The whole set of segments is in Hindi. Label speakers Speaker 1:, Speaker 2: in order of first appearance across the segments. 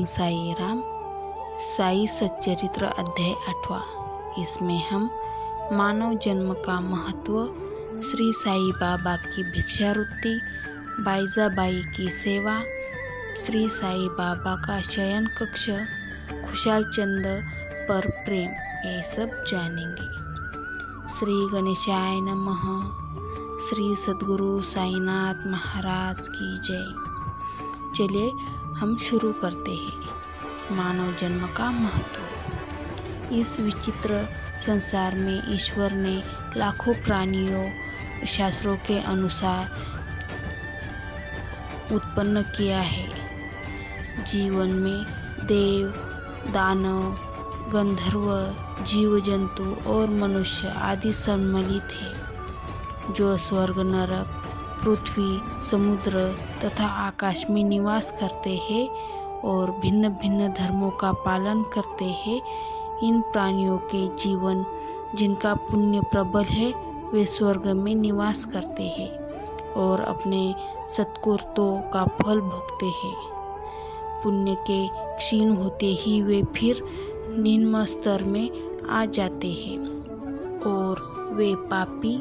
Speaker 1: ओम साई राम। साई सच्चरित्र अध्याय 8वां। इसमें हम मानव जन्म का महत्व, श्री साई बाबा की भिक्षावृत्ति, बाईजाबाई की सेवा, श्री साई बाबा का शयन कक्ष, खुशाल चंद पर प्रेम, ये सब जानेंगे। श्री गणेशाय नमः। श्री सद्गुरु साईनाथ महाराज की जय। चलिए हम शुरू करते हैं। मानव जन्म का महत्व। इस विचित्र संसार में ईश्वर ने लाखों प्राणियों शास्त्रों के अनुसार उत्पन्न किया है। जीवन में देव, दानव, गंधर्व, जीव जंतु और मनुष्य आदि सम्मिलित है, जो स्वर्ग, नरक, पृथ्वी, समुद्र तथा आकाश में निवास करते हैं और भिन्न भिन्न धर्मों का पालन करते हैं। इन प्राणियों के जीवन जिनका पुण्य प्रबल है, वे स्वर्ग में निवास करते हैं और अपने सत्कृत्यों का फल भोगते हैं। पुण्य के क्षीण होते ही वे फिर निम्न स्तर में आ जाते हैं और वे पापी,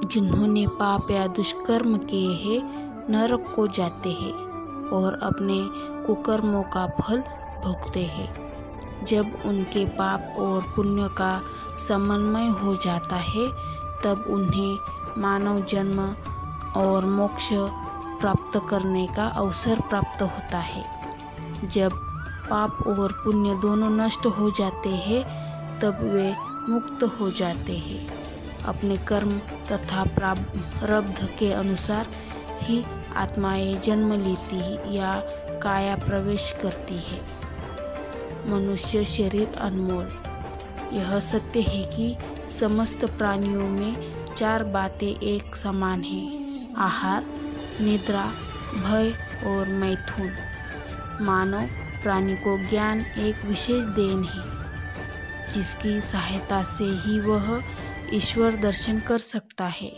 Speaker 1: जिन्होंने पाप या दुष्कर्म किए हैं, नरक को जाते हैं और अपने कुकर्मों का फल भोगते हैं। जब उनके पाप और पुण्य का समन्वय हो जाता है, तब उन्हें मानव जन्म और मोक्ष प्राप्त करने का अवसर प्राप्त होता है। जब पाप और पुण्य दोनों नष्ट हो जाते हैं, तब वे मुक्त हो जाते हैं। अपने कर्म तथा प्रारब्ध के अनुसार ही आत्माएं जन्म लेती या काया प्रवेश करती है। मनुष्य शरीर अनमोल। यह सत्य है कि समस्त प्राणियों में 4 बातें एक समान हैं: आहार, निद्रा, भय और मैथुन। मानव प्राणी को ज्ञान एक विशेष देन है, जिसकी सहायता से ही वह ईश्वर दर्शन कर सकता है,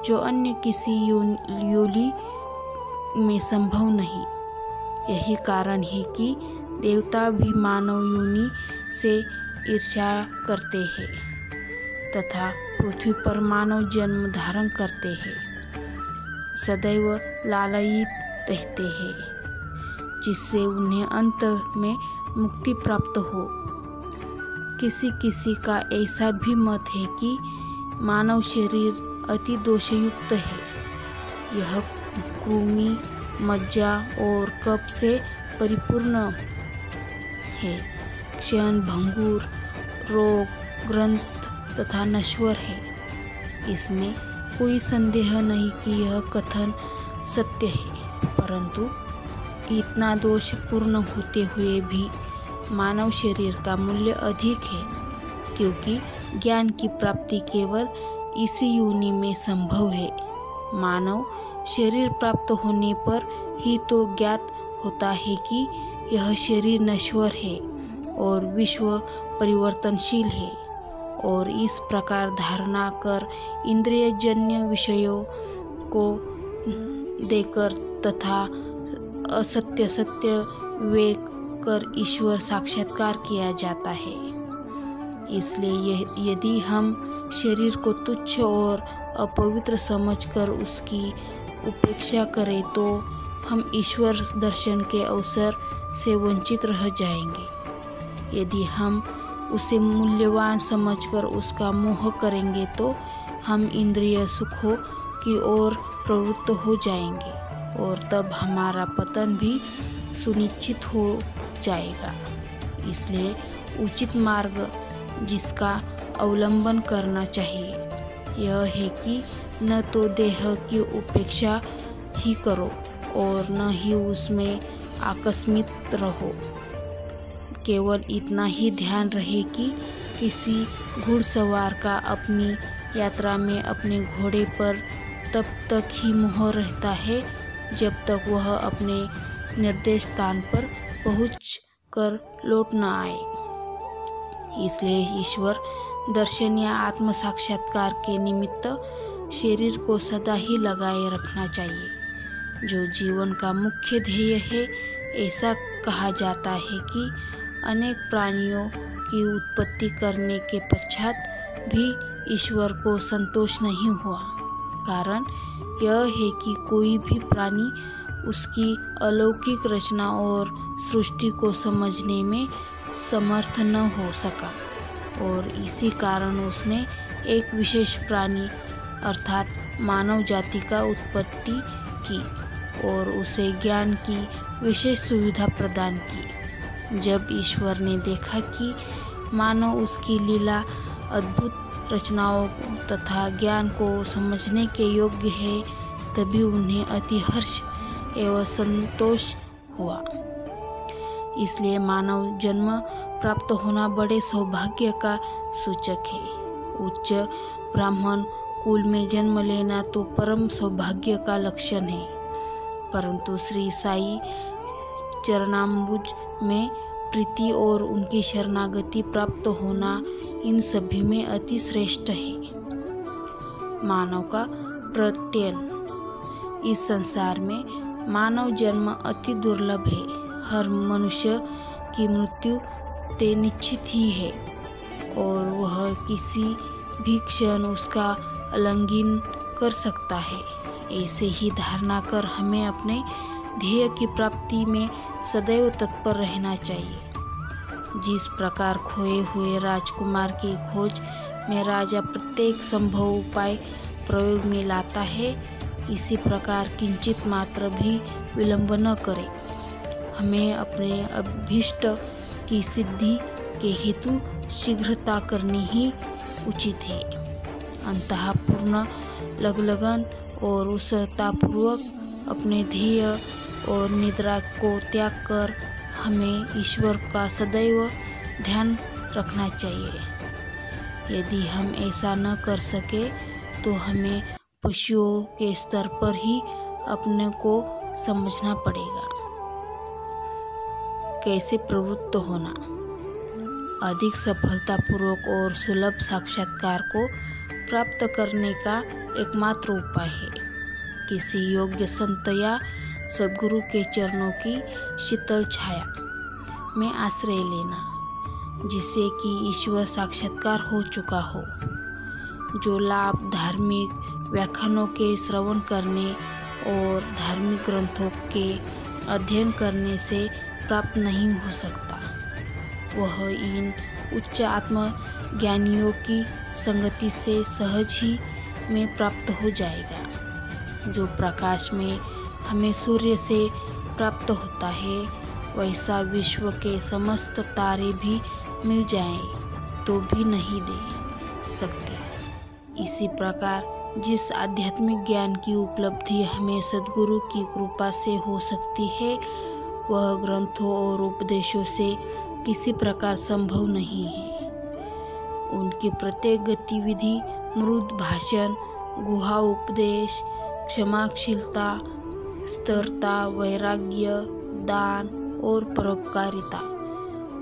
Speaker 1: जो अन्य किसी योनि में संभव नहीं। यही कारण है कि देवता भी मानव योनि से ईर्ष्या करते हैं तथा पृथ्वी पर मानव जन्म धारण करते हैं, सदैव लालयित रहते हैं, जिससे उन्हें अंत में मुक्ति प्राप्त हो। किसी किसी का ऐसा भी मत है कि मानव शरीर अति दोषयुक्त है। यह कृमि, मज्जा और कफ से परिपूर्ण है, क्षण भंगुर, रोग ग्रस्त तथा नश्वर है। इसमें कोई संदेह नहीं कि यह कथन सत्य है, परंतु इतना दोषपूर्ण होते हुए भी मानव शरीर का मूल्य अधिक है, क्योंकि ज्ञान की प्राप्ति केवल इसी योनि में संभव है। मानव शरीर प्राप्त होने पर ही तो ज्ञात होता है कि यह शरीर नश्वर है और विश्व परिवर्तनशील है, और इस प्रकार धारणा कर इंद्रियजन्य विषयों को देकर तथा असत्य सत्य विवेक कर ईश्वर साक्षात्कार किया जाता है। इसलिए यदि हम शरीर को तुच्छ और अपवित्र समझकर उसकी उपेक्षा करें, तो हम ईश्वर दर्शन के अवसर से वंचित रह जाएंगे। यदि हम उसे मूल्यवान समझकर उसका मोह करेंगे, तो हम इंद्रिय सुखों की ओर प्रवृत्त हो जाएंगे और तब हमारा पतन भी सुनिश्चित हो जाएगा। इसलिए उचित मार्ग जिसका अवलंबन करना चाहिए, यह है कि न तो देह की उपेक्षा ही करो और न ही उसमें आकस्मित रहो। केवल इतना ही ध्यान रहे कि किसी घुड़सवार का अपनी यात्रा में अपने घोड़े पर तब तक ही मोह रहता है, जब तक वह अपने निर्देश स्थान पर पहुँच कर लौट न आए। इसलिए ईश्वर दर्शन या आत्म साक्षात्कार के निमित्त शरीर को सदा ही लगाए रखना चाहिए। जो जीवन का मुख्य ध्येय है, ऐसा कहा जाता है कि अनेक प्राणियों की उत्पत्ति करने के पश्चात भी ईश्वर को संतोष नहीं हुआ। कारण यह है कि कोई भी प्राणी उसकी अलौकिक रचना और सृष्टि को समझने में समर्थ न हो सका और इसी कारण उसने एक विशेष प्राणी अर्थात मानव जाति का उत्पत्ति की और उसे ज्ञान की विशेष सुविधा प्रदान की। जब ईश्वर ने देखा कि मानव उसकी लीला अद्भुत रचनाओं तथा ज्ञान को समझने के योग्य है, तभी उन्हें अति हर्ष एवं संतोष हुआ। इसलिए मानव जन्म प्राप्त होना बड़े सौभाग्य का सूचक है। उच्च ब्राह्मण कुल में जन्म लेना तो परम सौभाग्य का लक्षण है, परंतु श्री साई चरणाम्बुज में प्रीति और उनकी शरणागति प्राप्त होना इन सभी में अति श्रेष्ठ है। मानव का प्रत्ययन। इस संसार में मानव जन्म अति दुर्लभ है। हर मनुष्य की मृत्यु ते निश्चित ही है और वह किसी भी क्षण उसका उल्लंघन कर सकता है। ऐसे ही धारणा कर हमें अपने ध्येय की प्राप्ति में सदैव तत्पर रहना चाहिए। जिस प्रकार खोए हुए राजकुमार की खोज में राजा प्रत्येक संभव उपाय प्रयोग में लाता है, इसी प्रकार किंचित मात्र भी विलंब न करे। हमें अपने अभीष्ट की सिद्धि के हेतु शीघ्रता करनी ही उचित है। अंतः पूर्ण लगन और उत्साहपूर्वक अपने ध्येय और निद्रा को त्याग कर हमें ईश्वर का सदैव ध्यान रखना चाहिए। यदि हम ऐसा न कर सके तो हमें पशुओं के स्तर पर ही अपने को समझना पड़ेगा। कैसे प्रवृत्त होना। अधिक सफलतापूर्वक और सुलभ साक्षात्कार को प्राप्त करने का एकमात्र उपाय है किसी योग्य संत या सद्गुरु के चरणों की शीतल छाया में आश्रय लेना, जिससे कि ईश्वर साक्षात्कार हो चुका हो। जो लाभ धार्मिक व्याख्यानों के श्रवण करने और धार्मिक ग्रंथों के अध्ययन करने से प्राप्त नहीं हो सकता, वह इन उच्च आत्मज्ञानियों की संगति से सहज ही में प्राप्त हो जाएगा। जो प्रकाश में हमें सूर्य से प्राप्त होता है, वैसा विश्व के समस्त तारे भी मिल जाएं तो भी नहीं दे सकते। इसी प्रकार जिस आध्यात्मिक ज्ञान की उपलब्धि हमें सद्गुरु की कृपा से हो सकती है, वह ग्रंथों और उपदेशों से किसी प्रकार संभव नहीं है। उनकी प्रत्येक गतिविधि, मृदु भाषण, गुहा उपदेश, क्षमाशीलता, स्थिरता, वैराग्य, दान और परोपकारिता,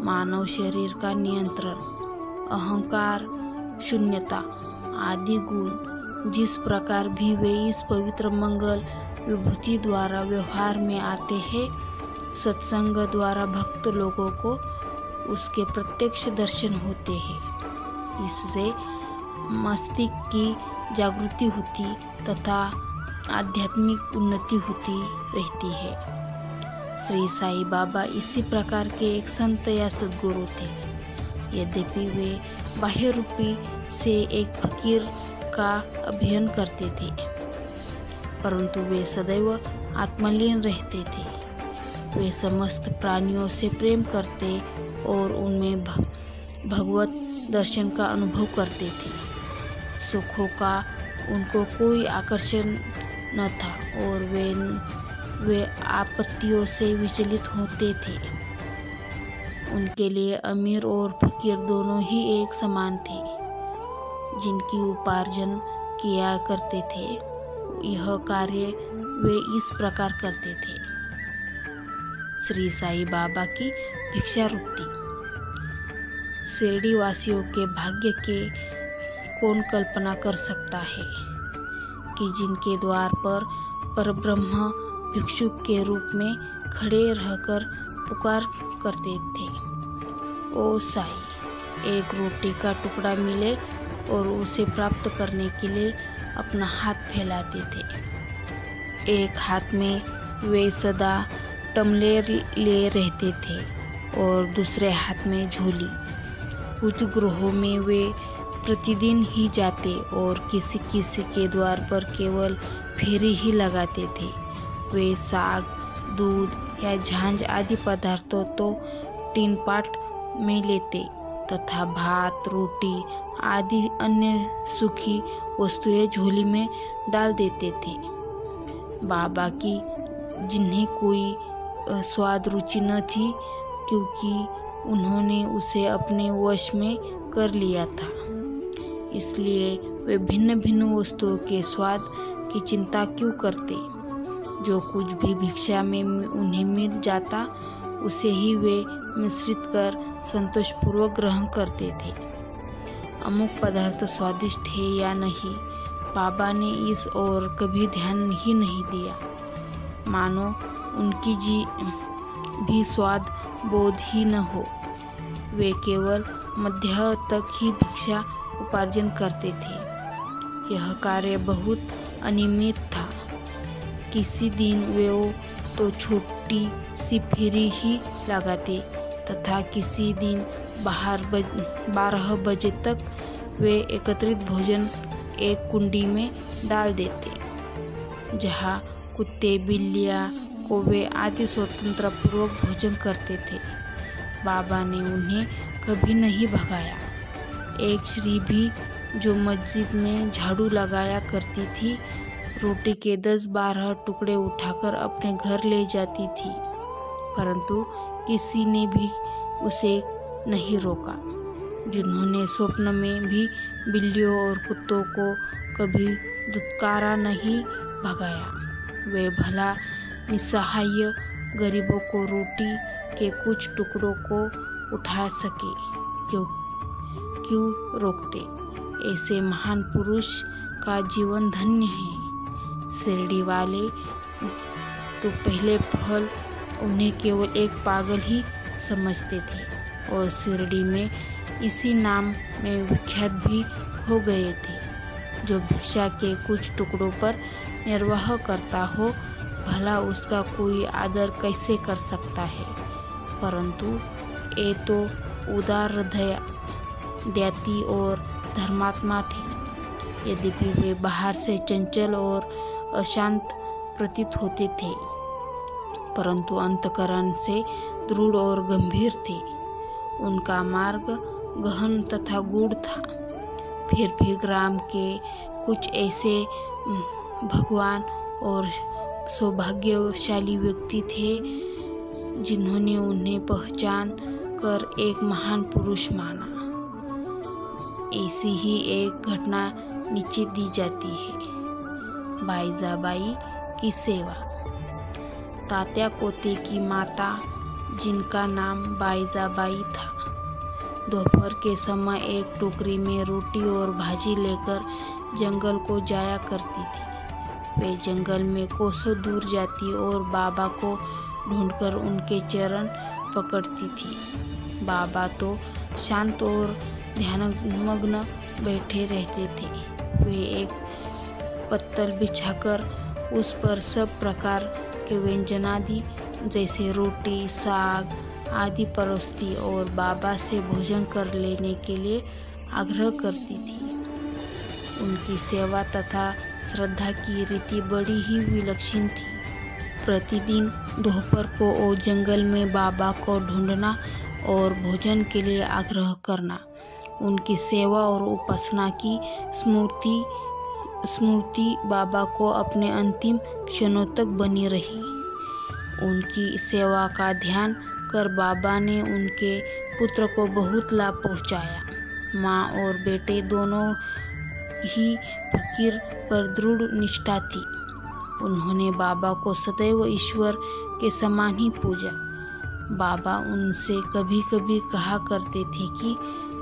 Speaker 1: मानव शरीर का नियंत्रण, अहंकार शून्यता आदि गुण जिस प्रकार भी वे इस पवित्र मंगल विभूति द्वारा व्यवहार में आते हैं, सत्संग द्वारा भक्त लोगों को उसके प्रत्यक्ष दर्शन होते हैं। इससे मस्तिष्क की जागृति होती तथा आध्यात्मिक उन्नति होती रहती है। श्री साई बाबा इसी प्रकार के एक संत या सद्गुरु थे। यद्यपि वे बाह्य रूपी से एक फकीर का अभिनय करते थे, परंतु वे सदैव आत्मलीन रहते थे। वे समस्त प्राणियों से प्रेम करते और उनमें भगवत दर्शन का अनुभव करते थे। सुखों का उनको कोई आकर्षण न था और वे आपत्तियों से विचलित होते थे। उनके लिए अमीर और फकीर दोनों ही एक समान थे। जिनकी उपार्जन किया करते थे, यह कार्य वे इस प्रकार करते थे। श्री साई बाबा की भिक्षावृत्ति। शिरडी वासियों के भाग्य के कौन कल्पना कर सकता है कि जिनके द्वार पर परब्रह्म भिक्षुक के रूप में खड़े रहकर पुकार करते थे, ओ साईं, एक रोटी का टुकड़ा मिले, और उसे प्राप्त करने के लिए अपना हाथ फैलाते थे। एक हाथ में वे सदा टम्बलेर लिए रहते थे और दूसरे हाथ में झोली। कुछ गृहों में वे प्रतिदिन ही जाते और किसी किसी के द्वार पर केवल फेरी ही लगाते थे। वे साग, दूध या झांझ आदि पदार्थों तो टीन पाट में लेते तथा भात, रोटी आदि अन्य सूखी वस्तुएं झोली में डाल देते थे। बाबा की जिन्हें कोई स्वाद रुचि न थी, क्योंकि उन्होंने उसे अपने वश में कर लिया था, इसलिए वे भिन्न भिन्न वस्तुओं के स्वाद की चिंता क्यों करते। जो कुछ भी भिक्षा में उन्हें मिल जाता, उसे ही वे मिश्रित कर संतोषपूर्वक ग्रहण करते थे। अमुक पदार्थ स्वादिष्ट है या नहीं, बाबा ने इस ओर कभी ध्यान ही नहीं दिया, मानो उनकी जी भी स्वाद बोध ही न हो। वे केवल मध्य तक ही भिक्षा उपार्जन करते थे। यह कार्य बहुत अनियमित था। किसी दिन वे तो छोटी सी फेरी ही लगाते तथा किसी दिन 12 बजे तक वे एकत्रित भोजन एक कुंडी में डाल देते, जहाँ कुत्ते, बिल्लियाँ, कौवे आदि स्वतंत्र पूर्वक भोजन करते थे। बाबा ने उन्हें कभी नहीं भगाया। एक स्त्री भी जो मस्जिद में झाड़ू लगाया करती थी, रोटी के 10-12 टुकड़े उठाकर अपने घर ले जाती थी, परंतु किसी ने भी उसे नहीं रोका। जिन्होंने स्वप्न में भी बिल्लियों और कुत्तों को कभी दुत्कारा नहीं भगाया, वे भला निस्सहाय गरीबों को रोटी के कुछ टुकड़ों को उठा सके क्यों रोकते। ऐसे महान पुरुष का जीवन धन्य है। शिरडी वाले तो पहले पहल उन्हें केवल एक पागल ही समझते थे और शिरडी में इसी नाम में विख्यात भी हो गए थे। जो भिक्षा के कुछ टुकड़ों पर निर्वाह करता हो, भला उसका कोई आदर कैसे कर सकता है। परंतु ये तो उदार हृदय दयाती और धर्मात्मा थे। यद्यपि वे बाहर से चंचल और अशांत प्रतीत होते थे, परंतु अंतःकरण से दृढ़ और गंभीर थे। उनका मार्ग गहन तथा गूढ़ था। फिर भी ग्राम के कुछ ऐसे भगवान और सौभाग्यशाली व्यक्ति थे जिन्होंने उन्हें पहचान कर एक महान पुरुष माना। ऐसी ही एक घटना नीचे दी जाती है। बाईजाबाई की सेवा। तात्या कोते की माता, जिनका नाम बाईजाबाई था, दोपहर के समय एक टोकरी में रोटी और भाजी लेकर जंगल को जाया करती थी। वे जंगल में कोसों दूर जाती और बाबा को ढूंढकर उनके चरण पकड़ती थी। बाबा तो शांत और ध्यानमग्न बैठे रहते थे। वे एक पत्तल बिछाकर उस पर सब प्रकार के व्यंजनादि जैसे रोटी, साग आदि परोसती और बाबा से भोजन कर लेने के लिए आग्रह करती थी। उनकी सेवा तथा श्रद्धा की रीति बड़ी ही विलक्षण थी। प्रतिदिन दोपहर को वो जंगल में बाबा को ढूंढना और भोजन के लिए आग्रह करना उनकी सेवा और उपासना की स्मृति बाबा को अपने अंतिम क्षणों तक बनी रही। उनकी सेवा का ध्यान कर बाबा ने उनके पुत्र को बहुत लाभ पहुंचाया। माँ और बेटे दोनों ही फकीर पर दृढ़ निष्ठा थी। उन्होंने बाबा को सदैव ईश्वर के समान ही पूजा। बाबा उनसे कभी कभी कहा करते थे कि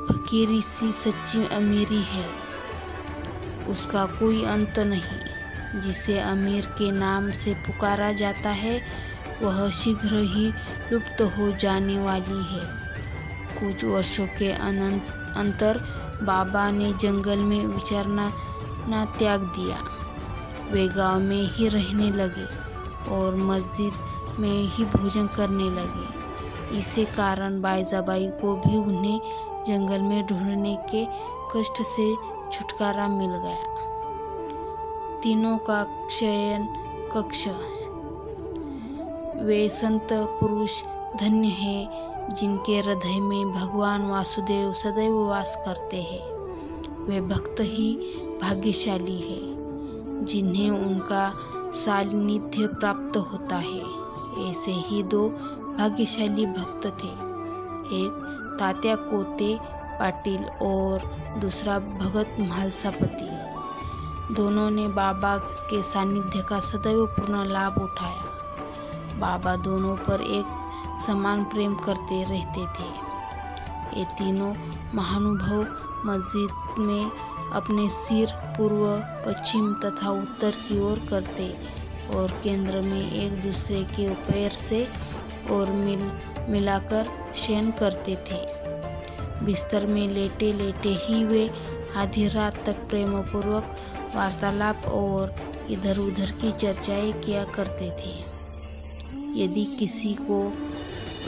Speaker 1: फकीरी सी सच्ची अमीरी है, उसका कोई अंत नहीं। जिसे अमीर के नाम से पुकारा जाता है वह शीघ्र ही लुप्त हो जाने वाली है। कुछ वर्षों के अंतर बाबा ने जंगल में विचरना त्याग दिया। वे गांव में ही रहने लगे और मस्जिद में ही भोजन करने लगे। इसी कारण बाईजाबाई को भी उन्हें जंगल में ढूंढने के कष्ट से छुटकारा मिल गया। तीनों का शयन कक्ष। वे संत पुरुष धन्य हैं जिनके हृदय में भगवान वासुदेव सदैव वास करते हैं। वे भक्त ही भाग्यशाली है जिन्हें उनका सानिध्य प्राप्त होता है। ऐसे ही दो भाग्यशाली भक्त थे, एक तात्या कोते पाटिल और दूसरा भगत म्हालसापति। दोनों ने बाबा के सानिध्य का सदैव पूर्ण लाभ उठाया। बाबा दोनों पर एक समान प्रेम करते रहते थे। ये तीनों महानुभाव मस्जिद में अपने सिर पूर्व, पश्चिम तथा उत्तर की ओर करते और केंद्र में एक दूसरे के पैर से और मिलाकर शयन करते थे। बिस्तर में लेटे लेटे ही वे आधी रात तक प्रेमपूर्वक वार्तालाप और इधर उधर की चर्चाएं किया करते थे। यदि किसी को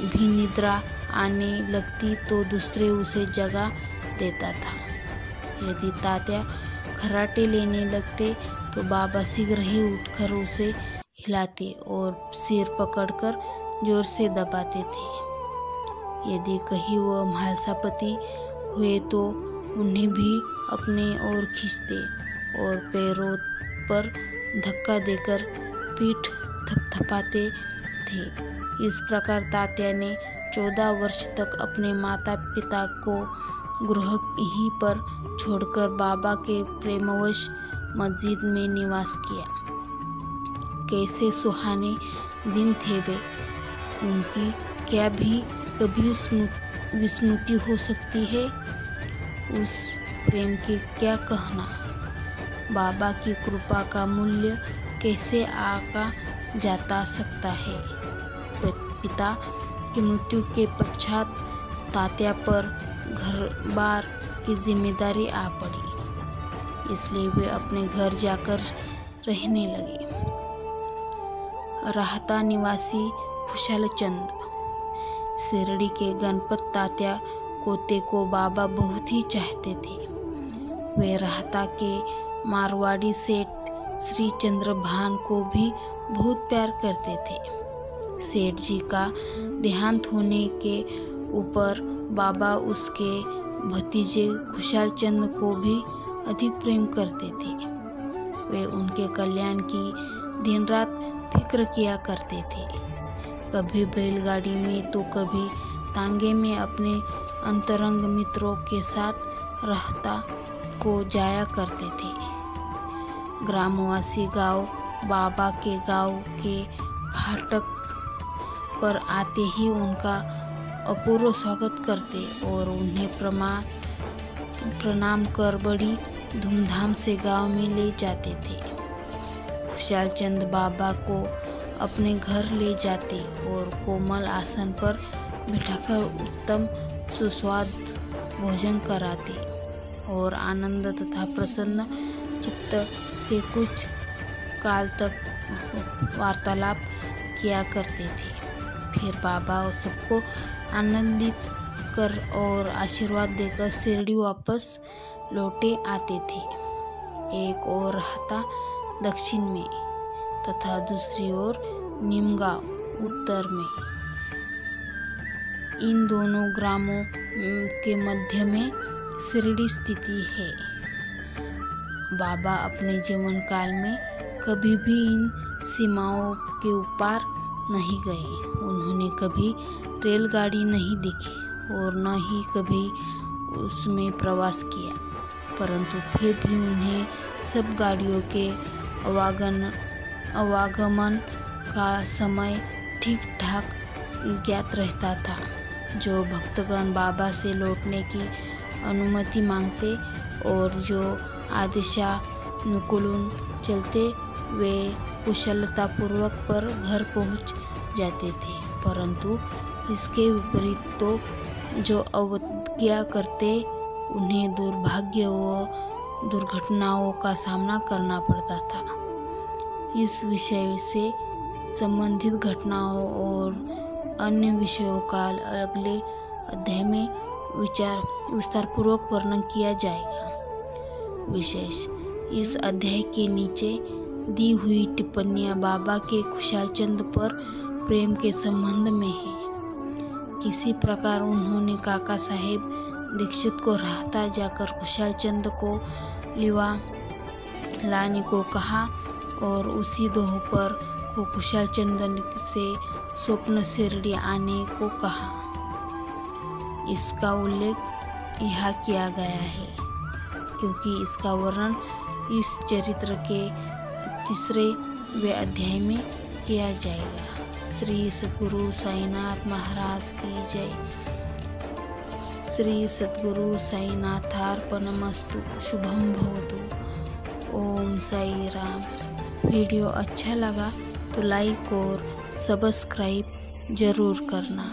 Speaker 1: भी निद्रा आने लगती तो दूसरे उसे जगा देता था। यदि तात्या खर्राटे लेने लगते तो बाबा शीघ्र ही उठकर उसे हिलाते और सिर पकड़कर जोर से दबाते थे। यदि कहीं वह म्हालसापति हुए तो उन्हें भी अपने ओर खींचते और पैरों पर धक्का देकर पीठ थपथपाते थे। इस प्रकार तात्या ने 14 वर्ष तक अपने माता पिता को गृह ही पर छोड़कर बाबा के प्रेमवश मस्जिद में निवास किया। कैसे सुहाने दिन थे वे, उनकी क्या भी कभी विस्मृति हो सकती है। उस प्रेम की क्या कहना। बाबा की कृपा का मूल्य कैसे आका जाता सकता है। पिता की मृत्यु के पश्चात तात्या पर घर बार की जिम्मेदारी आ पड़ी, इसलिए वे अपने घर जाकर रहने लगे। राहता निवासी खुशालचंद। शिरडी के गणपत तात्या कोते को बाबा बहुत ही चाहते थे। वे राहता के मारवाड़ी सेठ श्री चंद्रभान को भी बहुत प्यार करते थे। सेठ जी का देहांत होने के ऊपर बाबा उसके भतीजे खुशालचंद को भी अधिक प्रेम करते थे। वे उनके कल्याण की दिन रात फिक्र किया करते थे। कभी बैलगाड़ी में तो कभी तांगे में अपने अंतरंग मित्रों के साथ राहता को जाया करते थे। ग्रामवासी गांव बाबा के गांव के फाटक पर आते ही उनका अपूर्व स्वागत करते और उन्हें प्रणाम कर बड़ी धूमधाम से गांव में ले जाते थे। खुशालचंद बाबा को अपने घर ले जाते और कोमल आसन पर बिठाकर उत्तम सुस्वाद भोजन कराते और आनंद तथा प्रसन्न चित्त से कुछ काल तक वार्तालाप किया करते थे। फिर बाबा सबको आनंदित कर और आशीर्वाद देकर शिरडी वापस लौटे आते थे। एक ओर राहता दक्षिण में तथा दूसरी ओर निमगांव उत्तर में। इन दोनों ग्रामों के मध्य में शिरडी स्थिति है। बाबा अपने जीवन काल में कभी भी इन सीमाओं के ऊपर नहीं गए। उन्होंने कभी रेलगाड़ी नहीं देखी और न ही कभी उसमें प्रवास किया, परंतु फिर भी उन्हें सब गाड़ियों के आवागमन का समय ठीक ठाक ज्ञात रहता था। जो भक्तगण बाबा से लौटने की अनुमति मांगते और जो आदेशानुकूल चलते वे कुशलतापूर्वक पर घर पहुंच जाते थे, परंतु इसके विपरीत तो जो अवज्ञा करते उन्हें दुर्भाग्य व दुर्घटनाओं का सामना करना पड़ता था। इस विषय से संबंधित घटनाओं और अन्य विषयों का अगले अध्याय में विस्तारपूर्वक वर्णन किया जाएगा। विशेष इस अध्याय के नीचे दी हुई टिप्पणियां बाबा के खुशालचंद पर प्रेम के संबंध में है। किसी प्रकार उन्होंने काका साहेब दीक्षित को राहता जाकर खुशालचंद को लिवा लाने को कहा और उसी दोपहर को खुशालचंद से स्वप्न शिरडी आने को कहा। इसका उल्लेख यहाँ किया गया है क्योंकि इसका वर्णन इस चरित्र के 3वें अध्याय में किया जाएगा। श्री सद्गुरु साईनाथ महाराज की जय। श्री सद्गुरु साईनाथार्पणमस्तु। शुभम भवतु। ओम साई राम। वीडियो अच्छा लगा तो लाइक और सब्सक्राइब जरूर करना।